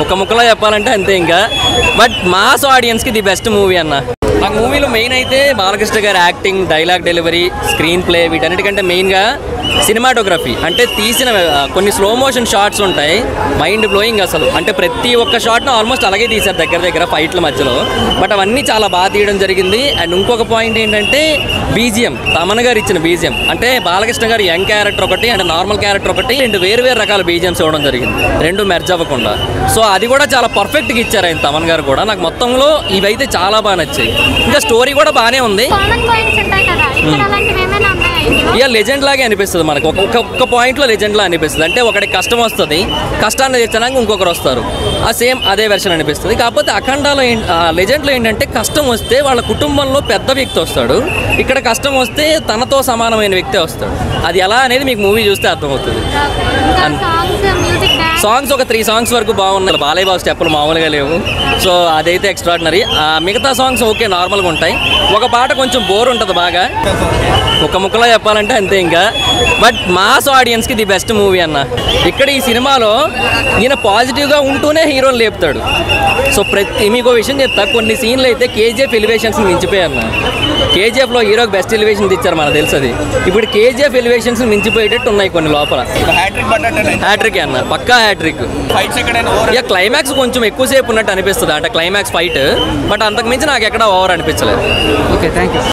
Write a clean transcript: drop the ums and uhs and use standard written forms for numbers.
ఒక ముక్కలో చెప్పాలంటే అంతే ఇంకా. బట్ మాస్ ఆడియన్స్కి ది బెస్ట్ మూవీ అన్న. నాకు మూవీలో మెయిన్ అయితే బాలకృష్ణ గారి acting, dialogue delivery, screen play, వీటన్నిటికంటే మెయిన్గా సినిమాటోగ్రఫీ. అంటే తీసిన కొన్ని స్లో మోషన్ షాట్స్ ఉంటాయి, మైండ్ బ్లోయింగ్ అసలు. అంటే ప్రతి ఒక్క షాట్ను ఆల్మోస్ట్ అలాగే తీశారు దగ్గర ఫైట్ల మధ్యలో. బట్ అవన్నీ చాలా బాగా తీయడం జరిగింది. అండ్ ఇంకొక పాయింట్ ఏంటంటే బీజిఎం, తమన్ గారు ఇచ్చిన బీజిఎం. అంటే బాలకృష్ణ గారు యంగ్ క్యారెక్టర్ ఒకటి అండ్ నార్మల్ క్యారెక్టర్ ఒకటి, రెండు వేరు రకాల బీజిఎంస్ ఇవ్వడం జరిగింది, రెండు మెర్జ్ అవ్వకుండా. సో అది కూడా చాలా పర్ఫెక్ట్గా ఇచ్చారు ఆయన తమన్ గారు కూడా. నాకు మొత్తంలో ఇవైతే చాలా బాగా నచ్చాయి. ఇంకా స్టోరీ కూడా బాగానే ఉంది. ఇక లెజెండ్ లాగే అనిపిస్తుంది మనకు. ఒక్క పాయింట్లో లెజెండ్ లా అనిపిస్తుంది. అంటే ఒకటి కష్టం వస్తుంది, కష్టాన్ని తెచ్చడానికి ఇంకొకరు వస్తారు, ఆ సేమ్ అదే వెర్షన్ అనిపిస్తుంది. కాకపోతే అఖండాలో లెజెండ్లో ఏంటంటే కష్టం వస్తే వాళ్ళ కుటుంబంలో పెద్ద వ్యక్తి వస్తాడు, ఇక్కడ కష్టం వస్తే తనతో సమానమైన వ్యక్తి వస్తాడు. అది ఎలా అనేది మీకు మూవీ చూస్తే అర్థమవుతుంది. సాంగ్స్ ఒక 3 సాంగ్స్ వరకు బాగున్నాయి. బాలయ్య బాబు స్టెప్పులు మామూలుగా లేవు. సో అదైతే ఎక్స్ట్రాడినరీ. మిగతా సాంగ్స్ ఓకే, నార్మల్గా ఉంటాయి. ఒక పాట కొంచెం బోర్ ఉంటుంది బాగా. ఒక ముక్కలో చెప్పాలంటే అంతే ఇంకా. బట్ మాస్ ఆడియన్స్కి ది బెస్ట్ మూవీ అన్న. ఇక్కడ ఈ సినిమాలో ఈయన పాజిటివ్గా ఉంటూనే హీరోని లేపుతాడు. సో మీకు విషయం చెప్తా, కొన్ని సీన్లు అయితే కేజీఎఫ్ ఎలివేషన్స్ మించిపోయాయి అన్న. కేజీఎఫ్లో హీరోకి బెస్ట్ ఎలివేషన్స్ ఇచ్చారు, మనకు తెలుసు అది. ఇప్పుడు కేజీఎఫ్ ఎలివేషన్స్ మించిపోయేటట్టు ఉన్నాయి కొన్ని లోపల. హ్యాట్రిక్ అన్న, పక్కా హ్యాట్రిక్. ఇక క్లైమాక్స్ కొంచెం ఎక్కువసేపు ఉన్నట్టు అనిపిస్తుంది, అంటే క్లైమాక్స్ ఫైట్. బట్ అంతకుమించి నాకు ఎక్కడ ఓవర్ అనిపించలేదు. Okay, thank you.